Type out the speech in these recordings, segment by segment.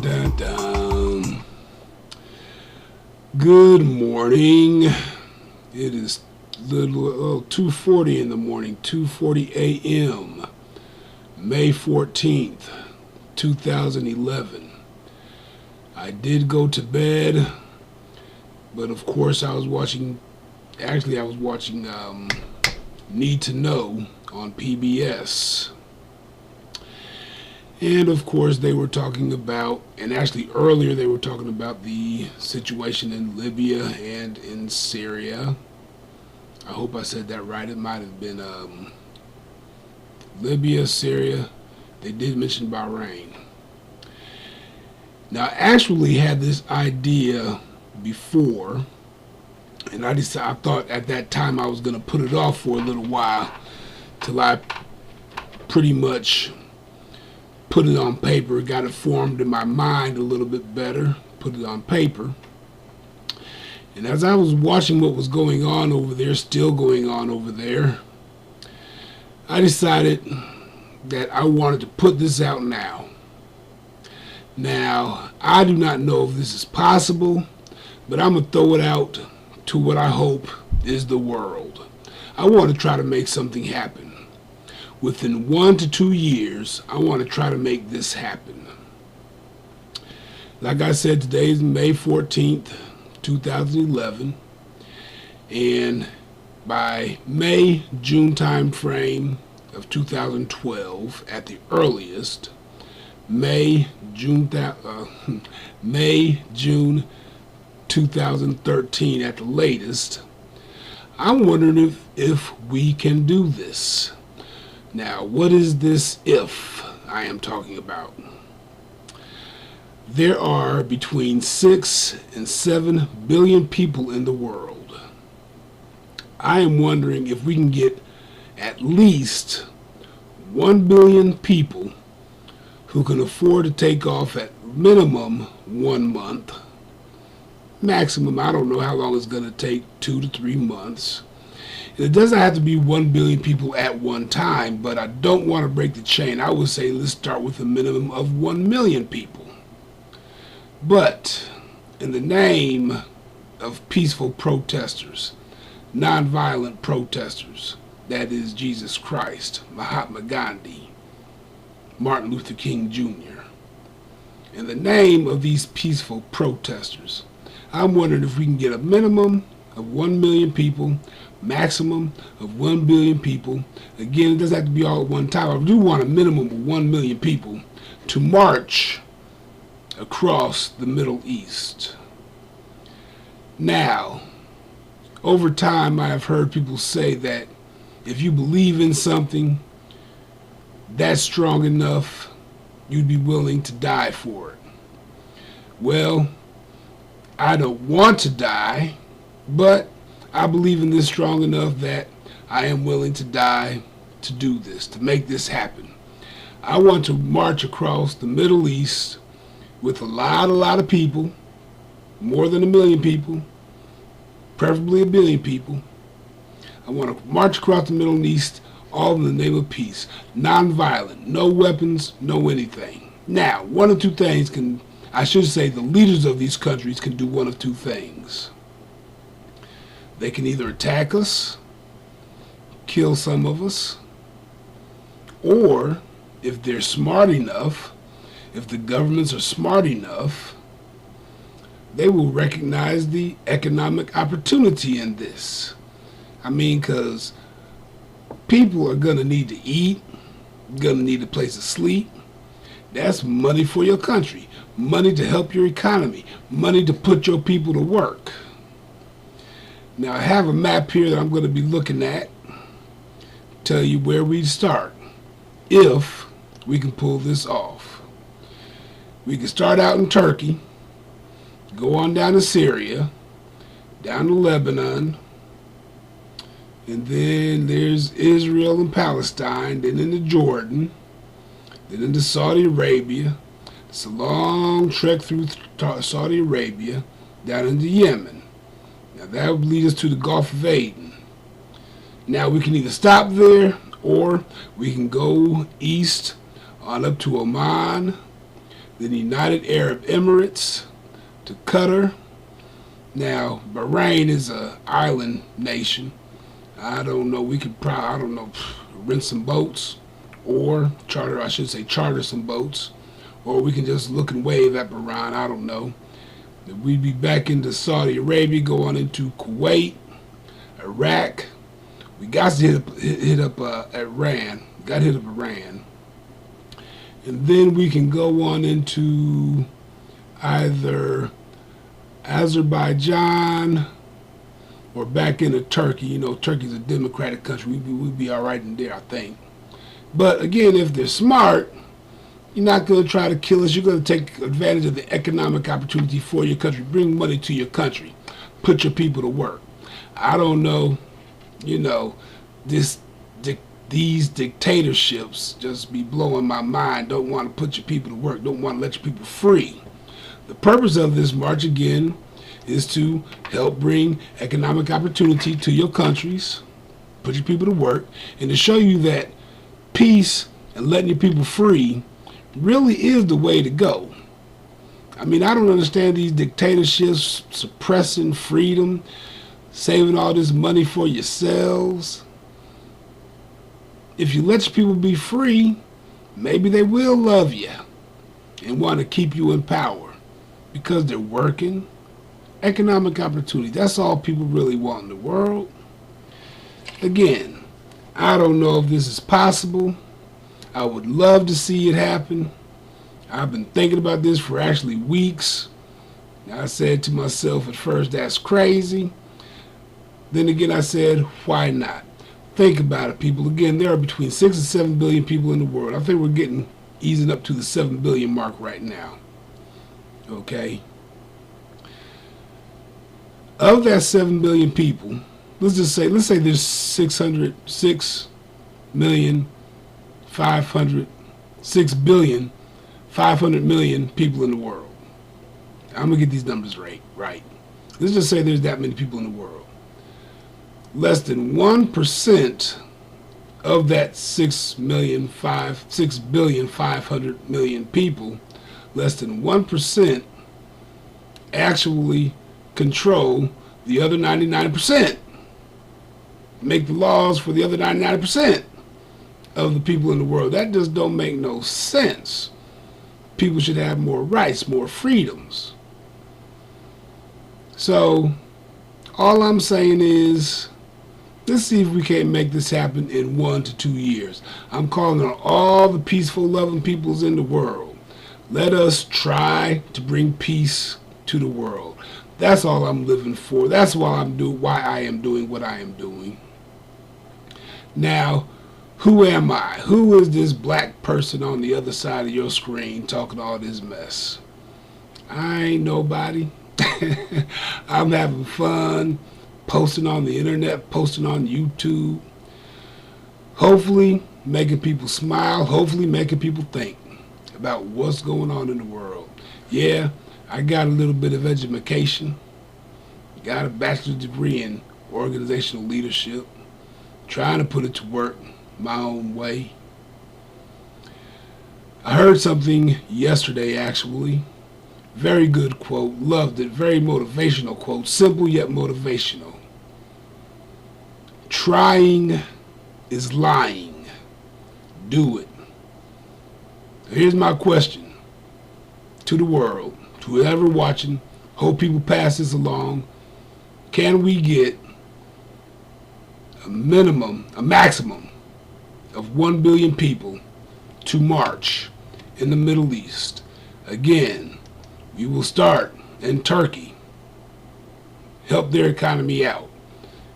dun, dun. Good morning. It is little 2:40 in the morning, 2:40 a.m. May 14th, 2011. I did go to bed, but of course I was watching Need to Know on PBS. And of course they were talking about, and actually earlier they were talking about the situation in Libya and in Syria. I hope I said that right. It might have been Libya, Syria. They did mention Bahrain. Now I actually had this idea before, and I thought at that time I was going to put it off for a little while till I pretty much put it on paper, got it formed in my mind a little bit better, put it on paper. And as I was watching what was going on over there, still going on over there, I decided that I wanted to put this out now. Now, I do not know if this is possible, but I'm going to throw it out to what I hope is the world. I want to try to make something happen. Within 1 to 2 years, I want to try to make this happen. Like I said, today is May 14th, 2011, and by May, June time frame of 2012 at the earliest, May, June 2013 at the latest, I'm wondering if we can do this. Now, what is this if I am talking about? There are between 6 and 7 billion people in the world. I am wondering if we can get at least 1 billion people who can afford to take off at minimum 1 month. Maximum, I don't know how long it's going to take, 2 to 3 months. It doesn't have to be 1 billion people at one time, but I don't want to break the chain. I would say let's start with a minimum of 1 million people. But in the name of peaceful protesters, nonviolent protesters, that is Jesus Christ, Mahatma Gandhi, Martin Luther King Jr., in the name of these peaceful protesters, I'm wondering if we can get a minimum of 1 million people, maximum of 1 billion people. Again, it doesn't have to be all at one time. I do want a minimum of 1 million people to march across the Middle East. Now, over time, I have heard people say that if you believe in something that's strong enough, you'd be willing to die for it. Well, I don't want to die, but I believe in this strong enough that I am willing to die to do this, to make this happen. I want to march across the Middle East with a lot of people, more than 1 million people, preferably 1 billion people. I want to march across the Middle East, all in the name of peace. Non-violent, no weapons, no anything. Now, one of two things the leaders of these countries can do one of two things. They can either attack us, kill some of us, or if they're smart enough, if the governments are smart enough, they will recognize the economic opportunity in this. I mean, because people are going to need to eat, going to need a place to sleep. That's money for your country, money to help your economy, money to put your people to work. Now, I have a map here that I'm going to be looking at, tell you where we start, if we can pull this off. We can start out in Turkey, go on down to Syria, down to Lebanon, and then there's Israel and Palestine, then into Jordan, then into Saudi Arabia. It's a long trek through Saudi Arabia, down into Yemen. Now that would lead us to the Gulf of Aden. Now we can either stop there or we can go east on up to Oman, then the United Arab Emirates to Qatar. Now, Bahrain is a island nation. I don't know. We could probably, I don't know, rent some boats or charter some boats. Or we can just look and wave at Bahrain. I don't know. We'd be back into Saudi Arabia, go on into Kuwait, Iraq. We got to hit up Iran. Got to hit up Iran. And then we can go on into either Azerbaijan or back into Turkey. You know, Turkey's a democratic country. We'd be all right in there, I think. But again, if they're smart, you're not going to try to kill us. You're going to take advantage of the economic opportunity for your country. Bring money to your country. Put your people to work. I don't know, you know, these dictatorships just be blowing my mind. Don't want to put your people to work. Don't want to let your people free. The purpose of this march, again, is to help bring economic opportunity to your countries, put your people to work, and to show you that peace and letting your people free really is the way to go. I mean, I don't understand these dictatorships suppressing freedom, saving all this money for yourselves. If you let your people be free, maybe they will love you and want to keep you in power because they're working. Economic opportunity, that's all people really want in the world. Again, I don't know if this is possible. I would love to see it happen. I've been thinking about this for actually weeks. I said to myself at first, that's crazy. Then again, I said, why not? Think about it, people. Again, there are between 6 and 7 billion people in the world. I think we're easing up to the 7 billion mark right now. Okay? Of that 7 billion people, let's say there's 6 billion 500 million people in the world. I'm going to get these numbers right. Let's just say there's that many people in the world. Less than 1% of that 6 billion 500 million people, less than 1% actually control the other 99%. Make the laws for the other 99% of the people in the world. That just don't make no sense. People should have more rights, more freedoms. So all I'm saying is, let's see if we can't make this happen in 1 to 2 years. I'm calling on all the peaceful, loving peoples in the world. Let us try to bring peace to the world. That's all I'm living for. That's why I am doing what I am doing. Now, who am I? Who is this black person on the other side of your screen talking all this mess? I ain't nobody. I'm having fun, posting on the internet, posting on YouTube. Hopefully making people smile, hopefully making people think about what's going on in the world. Yeah, I got a little bit of education. Got a bachelor's degree in organizational leadership. Trying to put it to work my own way. I heard something yesterday, actually. Very good quote. Loved it. Very motivational quote. Simple yet motivational. Trying is lying. Do it. Here's my question to the world, to whoever watching. Hope people pass this along. Can we get a maximum of 1 billion people to march in the Middle East? Again, we will start in Turkey, help their economy out.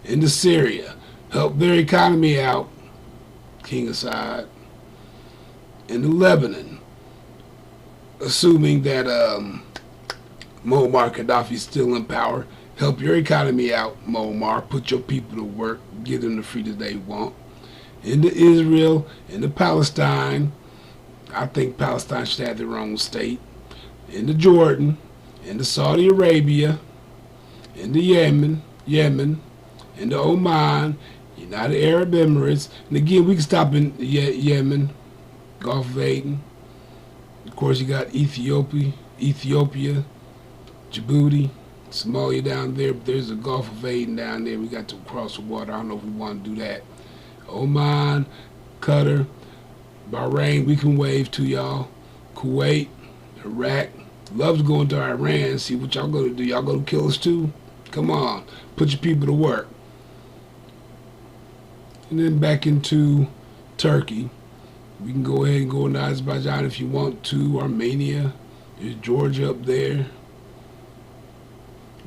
Into Syria, help their economy out, King Assad. Into Lebanon, assuming that Muammar Gaddafi is still in power, help your economy out, Muammar. Put your people to work, give them the freedom they want. Into Israel, into Palestine. I think Palestine should have their own state. Into Jordan, into Saudi Arabia, into Yemen, into Oman, United Arab Emirates. And again, we can stop in Yemen, Gulf of Aden, Of course, you got Ethiopia, Djibouti, Somalia down there. But there's the Gulf of Aden down there. We got to cross the water. I don't know if we want to do that. Oman, Qatar, Bahrain, we can wave to y'all. Kuwait, Iraq. Love to go into Iran, see what y'all gonna do. Y'all gonna kill us too? Come on, put your people to work. And then back into Turkey. We can go ahead and go into Azerbaijan if you want to. Armenia, there's Georgia up there.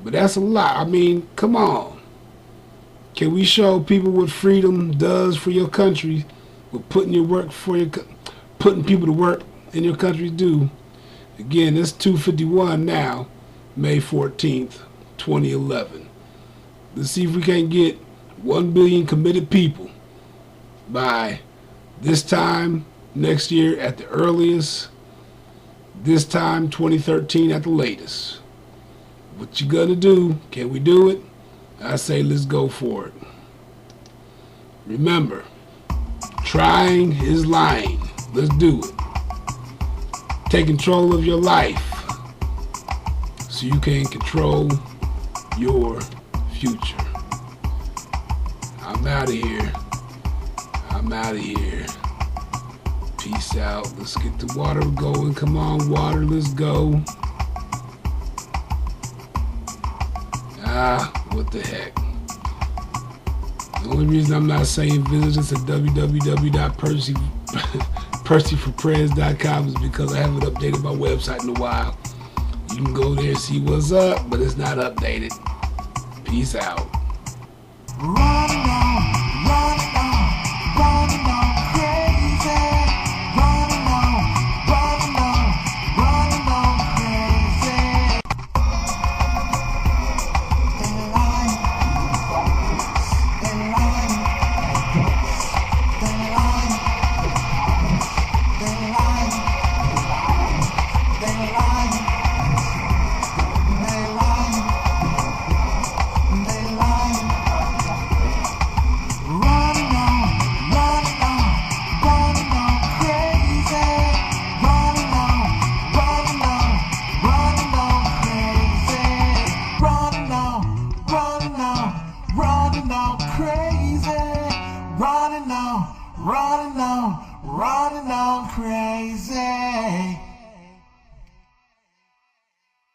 But that's a lot. I mean, come on. Can we show people what freedom does for your country? What putting putting people to work in your country do? Again, it's 2:51 now, May 14th, 2011. Let's see if we can't get 1 billion committed people by this time next year at the earliest, this time 2013 at the latest. What you gonna do? Can we do it? I say let's go for it. Remember, trying is lying. Let's do it. Take control of your life so you can control your future. I'm out of here. I'm out of here. Peace out. Let's get the water going. Come on, water. Let's go. What the heck. The only reason I'm not saying visit us at www.percyforprez.com is because I haven't updated my website in a while. You can go there and see what's up, but it's not updated. Peace out. Running on crazy.